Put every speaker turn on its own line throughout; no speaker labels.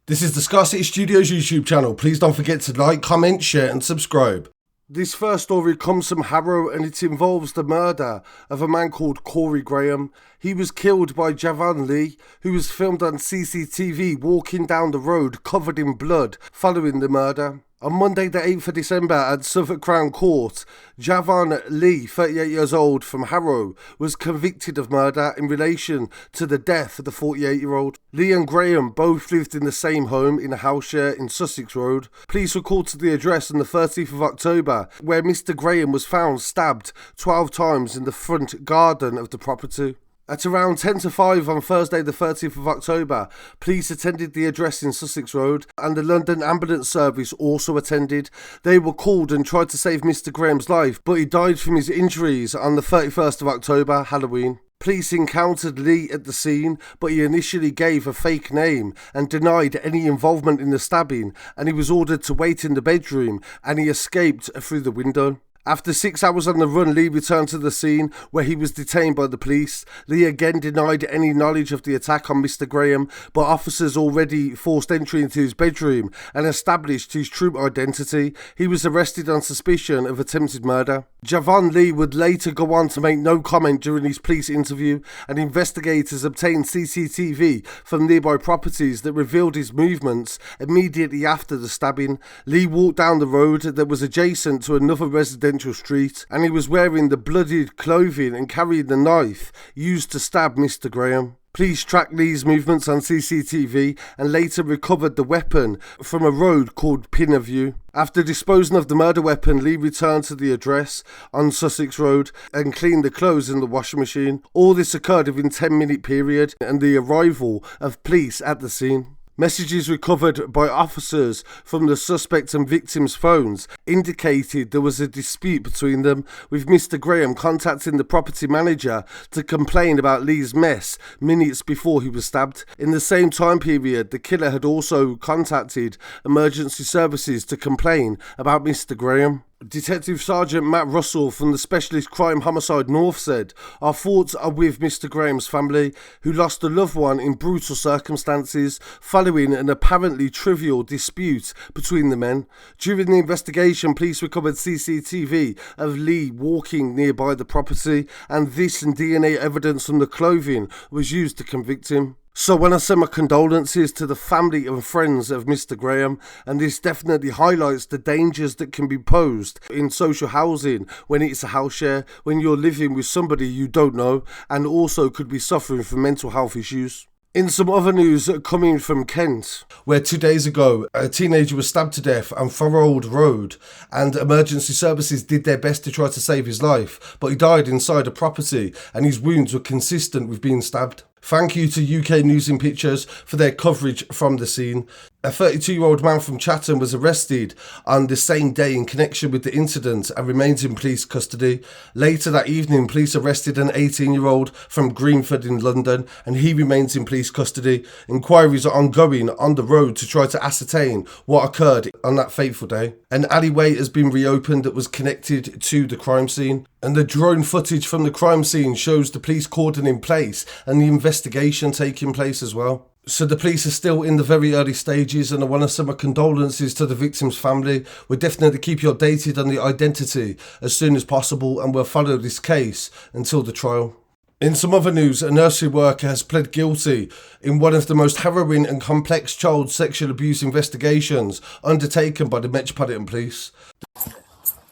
This is the Scarcity Studios YouTube channel. Please don't forget to like, comment, share and subscribe. This first story comes from Harrow and it involves the murder of a man called Corey Graham. He was killed by Javan Lee, who was filmed on CCTV walking down the road covered in blood following the murder. On Monday the 8th of December at Suffolk Crown Court, Javan Lee, 38 years old, from Harrow, was convicted of murder in relation to the death of the 48-year-old. Lee and Graham both lived in the same home in a house share in Sussex Road. Police were called to the address on the 30th of October, where Mr. Graham was found stabbed 12 times in the front garden of the property. At around 10 to 5 on Thursday the 30th of October, police attended the address in Sussex Road and the London Ambulance Service also attended. They were called and tried to save Mr. Graham's life, but he died from his injuries on the 31st of October, Halloween. Police encountered Lee at the scene, but he initially gave a fake name and denied any involvement in the stabbing, and he was ordered to wait in the bedroom and he escaped through the window. After 6 hours on the run, Lee returned to the scene where he was detained by the police. Lee again denied any knowledge of the attack on Mr. Graham, but officers already forced entry into his bedroom and established his true identity. He was arrested on suspicion of attempted murder. Javan Lee would later go on to make no comment during his police interview, and investigators obtained CCTV from nearby properties that revealed his movements immediately after the stabbing. Lee walked down the road that was adjacent to another residential street, and he was wearing the bloodied clothing and carrying the knife used to stab Mr. Graham. Police tracked Lee's movements on CCTV and later recovered the weapon from a road called Pinnerview. After disposing of the murder weapon, Lee returned to the address on Sussex Road and cleaned the clothes in the washing machine. All this occurred within a 10-minute period and the arrival of police at the scene. Messages recovered by officers from the suspect and victim's phones indicated there was a dispute between them, with Mr. Graham contacting the property manager to complain about Lee's mess minutes before he was stabbed. In the same time period, the killer had also contacted emergency services to complain about Mr. Graham. Detective Sergeant Matt Russell from the Specialist Crime Homicide North said, "Our thoughts are with Mr. Graham's family, who lost a loved one in brutal circumstances following an apparently trivial dispute between the men. During the investigation, police recovered CCTV of Lee walking nearby the property, and this and DNA evidence from the clothing was used to convict him." So when I send my condolences to the family and friends of Mr. Graham, and this definitely highlights the dangers that can be posed in social housing when it's a house share, when you're living with somebody you don't know and also could be suffering from mental health issues. In some other news coming from Kent, where 2 days ago a teenager was stabbed to death on Thorold Road and emergency services did their best to try to save his life, but he died inside a property and his wounds were consistent with being stabbed. Thank you to UK News and Pictures for their coverage from the scene. A 32-year-old man from Chatham was arrested on the same day in connection with the incident and remains in police custody. Later that evening, police arrested an 18-year-old from Greenford in London and he remains in police custody. Inquiries are ongoing on the road to try to ascertain what occurred on that fateful day. An alleyway has been reopened that was connected to the crime scene, and the drone footage from the crime scene shows the police cordon in place and the investigation taking place as well. So the police are still in the very early stages, and I want to send my condolences to the victim's family. We'll definitely keep you updated on the identity as soon as possible, and we'll follow this case until the trial. In some other news, a nursery worker has pled guilty in one of the most harrowing and complex child sexual abuse investigations undertaken by the Metropolitan Police.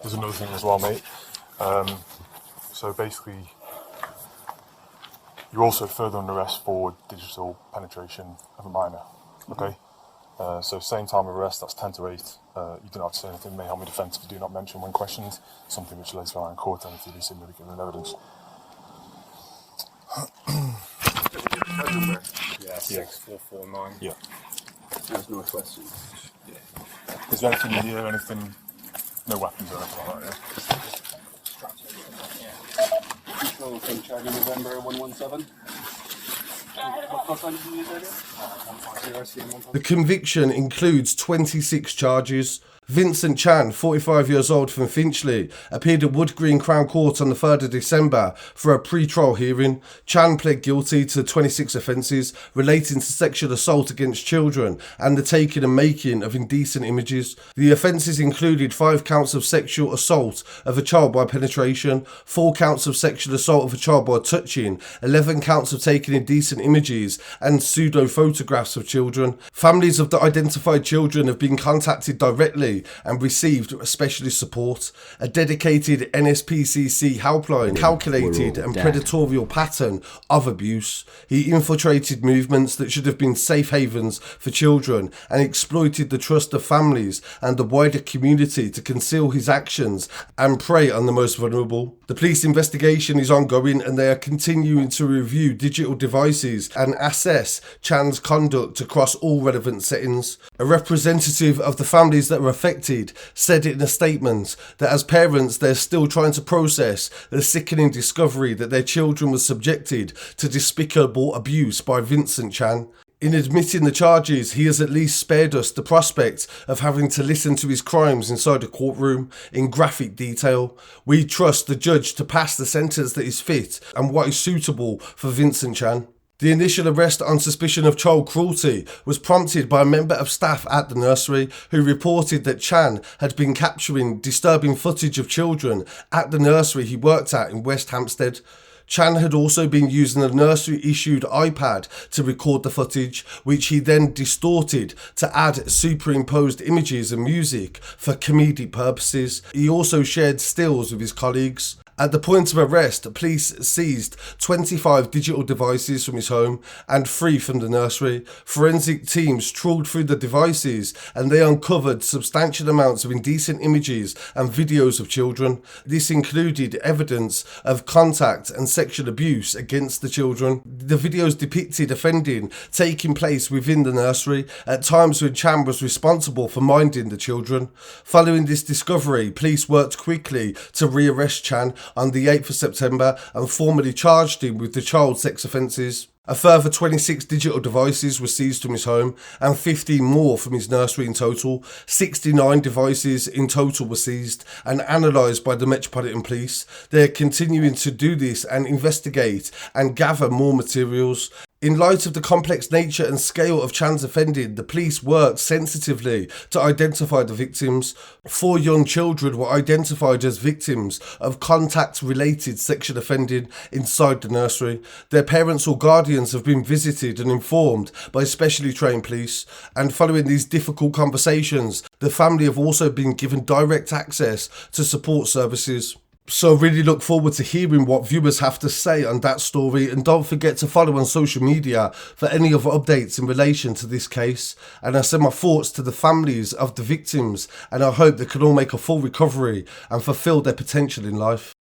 There's another thing as well, mate. So basically, you're also further under arrest for digital penetration of a minor, okay? So same time of arrest, that's 10 to 8. You don't have to say anything, may help me defence if you do not mention when questioned, something which later on in court and if you do seem to be given evidence.
Yeah, 6449.
Yeah.
There's no questions.
Yeah. Is there anything in here, anything, no weapons or anything like that, yeah?
Control from Charlie November 117. What cost line did you use earlier?
The conviction includes 26 charges. Vincent Chan, 45 years old from Finchley, appeared at Wood Green Crown Court on the 3rd of December for a pre-trial hearing. Chan pled guilty to 26 offences relating to sexual assault against children and the taking and making of indecent images. The offences included 5 counts of sexual assault of a child by penetration, 4 counts of sexual assault of a child by touching, 11 counts of taking indecent images and pseudo-photographs of children. Families of the identified children have been contacted directly and received specialist support. A dedicated NSPCC helpline calculated and predatorial pattern of abuse. He infiltrated movements that should have been safe havens for children and exploited the trust of families and the wider community to conceal his actions and prey on the most vulnerable. The police investigation is ongoing and they are continuing to review digital devices and assess Chan's conduct across all relevant settings. A representative of the families that were affected said in a statement that as parents they're still trying to process the sickening discovery that their children were subjected to despicable abuse by Vincent Chan. In admitting the charges, he has at least spared us the prospect of having to listen to his crimes inside a courtroom in graphic detail. We trust the judge to pass the sentence that is fit and what is suitable for Vincent Chan. The initial arrest on suspicion of child cruelty was prompted by a member of staff at the nursery who reported that Chan had been capturing disturbing footage of children at the nursery he worked at in West Hampstead. Chan had also been using a nursery-issued iPad to record the footage, which he then distorted to add superimposed images and music for comedic purposes. He also shared stills with his colleagues. At the point of arrest, police seized 25 digital devices from his home and 3 from the nursery. Forensic teams trawled through the devices and they uncovered substantial amounts of indecent images and videos of children. This included evidence of contact and sexual abuse against the children. The videos depicted offending taking place within the nursery at times when Chan was responsible for minding the children. Following this discovery, police worked quickly to rearrest Chan on the 8th of September and formally charged him with the child sex offences. A further 26 digital devices were seized from his home and 15 more from his nursery in total. 69 devices in total were seized and analysed by the Metropolitan Police. They are continuing to do this and investigate and gather more materials. In light of the complex nature and scale of Chan's offending, the police worked sensitively to identify the victims. 4 young children were identified as victims of contact-related sexual offending inside the nursery. Their parents or guardians have been visited and informed by specially trained police. And following these difficult conversations, the family have also been given direct access to support services. So really look forward to hearing what viewers have to say on that story, and don't forget to follow on social media for any other updates in relation to this case. And I send my thoughts to the families of the victims and I hope they can all make a full recovery and fulfill their potential in life.